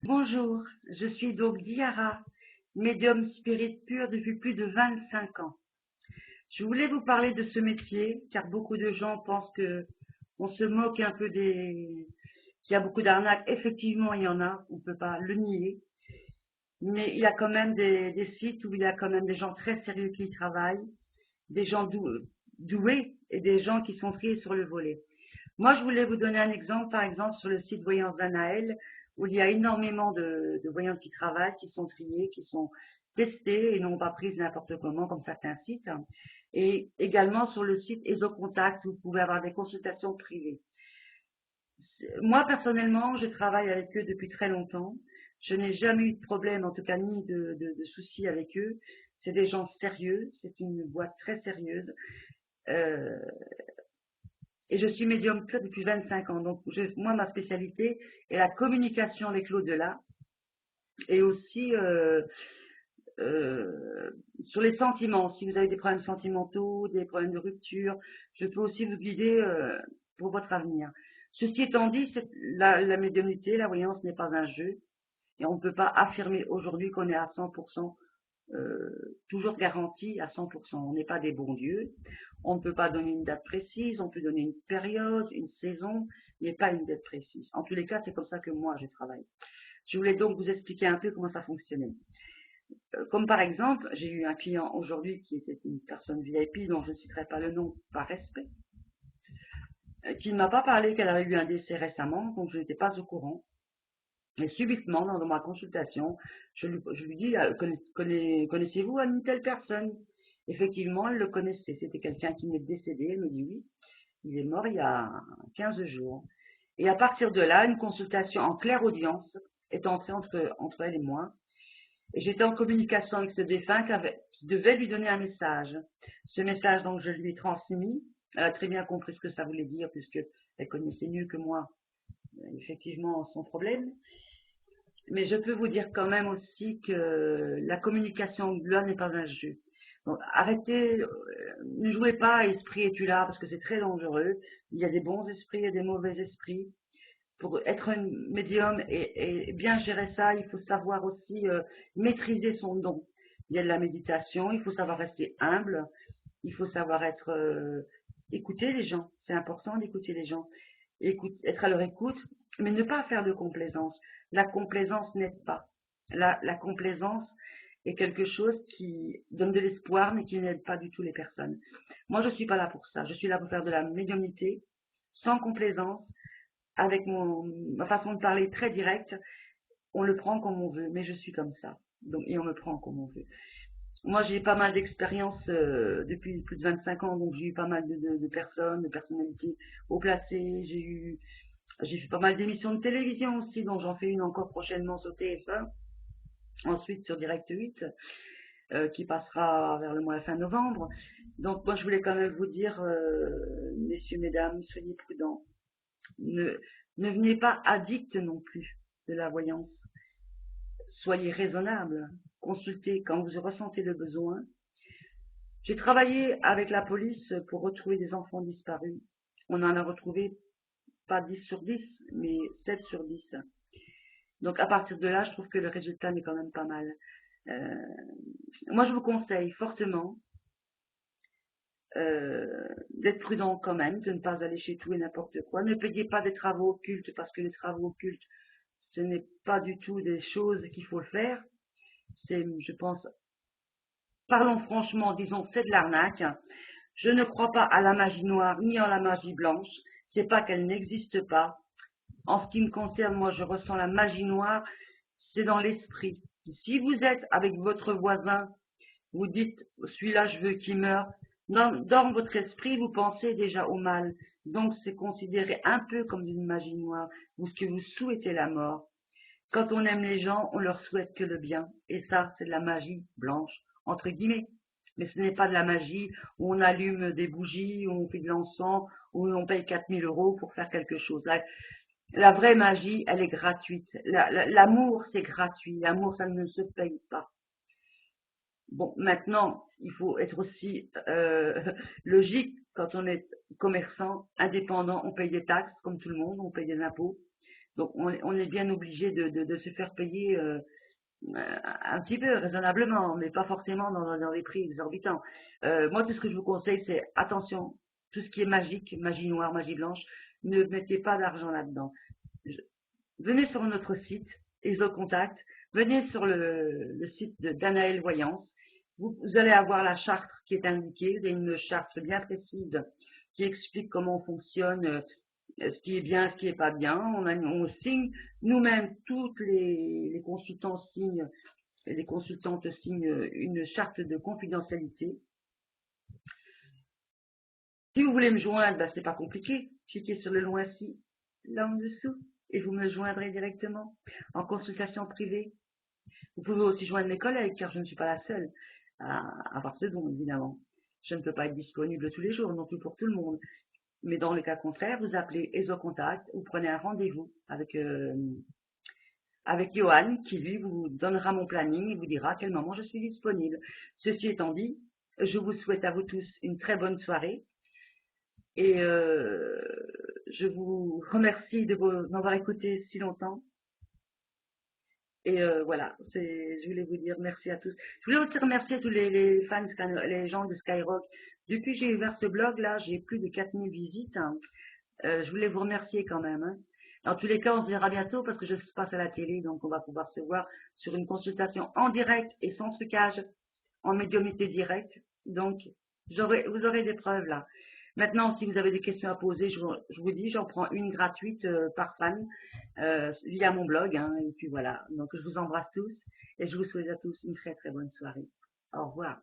Bonjour, je suis donc Diara, médium spirit pur depuis plus de 25 ans. Je voulais vous parler de ce métier car beaucoup de gens pensent que on se moque un peu qu'il y a beaucoup d'arnaques. Effectivement, il y en a, on ne peut pas le nier, mais il y a quand même des sites où il y a quand même des gens très sérieux qui y travaillent, des gens doués et des gens qui sont triés sur le volet. Moi, je voulais vous donner un exemple, par exemple, sur le site Voyance d'Anaël, où il y a énormément de voyantes qui travaillent, qui sont triées, qui sont testées et non pas prises n'importe comment, comme certains sites. Et également sur le site EsoContact, où vous pouvez avoir des consultations privées. Moi, personnellement, je travaille avec eux depuis très longtemps. Je n'ai jamais eu de problème, en tout cas, ni de soucis avec eux. C'est des gens sérieux, c'est une boîte très sérieuse. Euh, Et je suis médium pur depuis 25 ans. Donc, moi, ma spécialité est la communication avec l'au-delà et aussi euh, sur les sentiments. Si vous avez des problèmes sentimentaux, des problèmes de rupture, je peux aussi vous guider pour votre avenir. Ceci étant dit, la médiumnité, la voyance n'est pas un jeu et on ne peut pas affirmer aujourd'hui qu'on est à 100% toujours garanti à 100%. On n'est pas des bons dieux. On ne peut pas donner une date précise, on peut donner une période, une saison, mais pas une date précise. En tous les cas, c'est comme ça que moi, je travaille. Je voulais donc vous expliquer un peu comment ça fonctionnait. Comme par exemple, j'ai eu un client aujourd'hui qui était une personne VIP dont je ne citerai pas le nom par respect, qui ne m'a pas parlé qu'elle avait eu un décès récemment, donc je n'étais pas au courant. Et subitement, dans ma consultation, je lui dis, connaissez-vous une telle personne? Effectivement, elle le connaissait. C'était quelqu'un qui m'est décédé. Elle me dit oui, il est mort il y a 15 jours. Et à partir de là, une consultation en claire audience est entrée entre elle et moi. Et j'étais en communication avec ce défunt qui devait lui donner un message. Ce message, donc, je lui ai transmis. Elle a très bien compris ce que ça voulait dire, puisque elle connaissait mieux que moi, effectivement, son problème. Mais je peux vous dire quand même aussi que la communication là n'est pas un jeu. Donc, arrêtez, ne jouez pas à esprit es-tu là parce que c'est très dangereux. Il y a des bons esprits, il y a des mauvais esprits. Pour être un médium et bien gérer ça, il faut savoir aussi maîtriser son don. Il y a de la méditation, il faut savoir rester humble, il faut savoir écouter les gens. C'est important d'écouter les gens, être à leur écoute, mais ne pas faire de complaisance. La complaisance n'aide pas. La complaisance est quelque chose qui donne de l'espoir, mais qui n'aide pas du tout les personnes. Moi, je ne suis pas là pour ça. Je suis là pour faire de la médiumnité, sans complaisance, avec ma façon de parler très directe. On le prend comme on veut, mais je suis comme ça. Donc, et on me prend comme on veut. Moi, j'ai pas mal d'expérience depuis plus de 25 ans, donc j'ai eu pas mal de personnes, de personnalités haut placées. J'ai fait pas mal d'émissions de télévision aussi, dont j'en fais une encore prochainement sur TF1, ensuite sur Direct 8, qui passera vers le mois fin novembre. Donc moi, je voulais quand même vous dire, messieurs, mesdames, soyez prudents. Ne, ne venez pas addicts non plus de la voyance. Soyez raisonnables. Consultez quand vous ressentez le besoin. J'ai travaillé avec la police pour retrouver des enfants disparus. On en a retrouvé pas 10 sur 10, mais 7 sur 10. Donc à partir de là, je trouve que le résultat n'est quand même pas mal. Euh, Moi, je vous conseille fortement d'être prudent quand même, de ne pas aller chez tout et n'importe quoi. Ne payez pas des travaux occultes parce que les travaux occultes, ce n'est pas du tout des choses qu'il faut faire. C'est, je pense, parlons franchement, disons, c'est de l'arnaque. Je ne crois pas à la magie noire ni à la magie blanche. C'est pas qu'elle n'existe pas. En ce qui me concerne, moi, je ressens la magie noire, c'est dans l'esprit. Si vous êtes avec votre voisin, vous dites, celui-là, je veux qu'il meure, dans votre esprit, vous pensez déjà au mal. Donc, c'est considéré un peu comme une magie noire, ou ce que vous souhaitez la mort. Quand on aime les gens, on leur souhaite que le bien. Et ça, c'est de la magie blanche, entre guillemets. Mais ce n'est pas de la magie où on allume des bougies, où on fait de l'encens, où on paye 4 000 € pour faire quelque chose. La vraie magie, elle est gratuite. L'amour, c'est gratuit. L'amour, ça ne se paye pas. Bon, maintenant, il faut être aussi logique. Quand on est commerçant, indépendant, on paye des taxes, comme tout le monde, on paye des impôts. Donc, on est bien obligé de se faire payer un petit peu, raisonnablement, mais pas forcément dans des prix exorbitants. Moi, tout ce que je vous conseille, c'est attention, tout ce qui est magique, magie noire, magie blanche, ne mettez pas d'argent là-dedans. Venez sur notre site, EsoContact, venez sur le site d'Anaël Voyance. Vous allez avoir la charte qui est indiquée, vous avez une charte bien précise qui explique comment on fonctionne, ce qui est bien, ce qui n'est pas bien. On signe, nous-mêmes, toutes les consultants signent, les consultantes signent une charte de confidentialité. Si vous voulez me joindre, ben, c'est pas compliqué. Cliquez sur le loin-ci, là en dessous, et vous me joindrez directement en consultation privée. Vous pouvez aussi joindre mes collègues, car je ne suis pas la seule à avoir ce don, évidemment. Je ne peux pas être disponible tous les jours, non plus pour tout le monde. Mais dans le cas contraire, vous appelez EsoContact, vous prenez un rendez-vous avec Johan, qui lui vous donnera mon planning et vous dira à quel moment je suis disponible. Ceci étant dit, je vous souhaite à vous tous une très bonne soirée et je vous remercie de m'avoir écouté si longtemps. Et voilà, je voulais vous dire merci à tous. Je voulais aussi remercier tous les fans, les gens de Skyrock. Depuis que j'ai ouvert ce blog là, j'ai plus de 4000 visites, hein. Je voulais vous remercier quand même, hein. Dans tous les cas, on se verra bientôt parce que je passe à la télé, donc on va pouvoir se voir sur une consultation en direct et sans trucage, en médiumnité directe. Donc, vous aurez des preuves là. Maintenant, si vous avez des questions à poser, je vous dis, j'en prends une gratuite par fan via mon blog, hein, et puis voilà. Donc, je vous embrasse tous et je vous souhaite à tous une très très bonne soirée. Au revoir.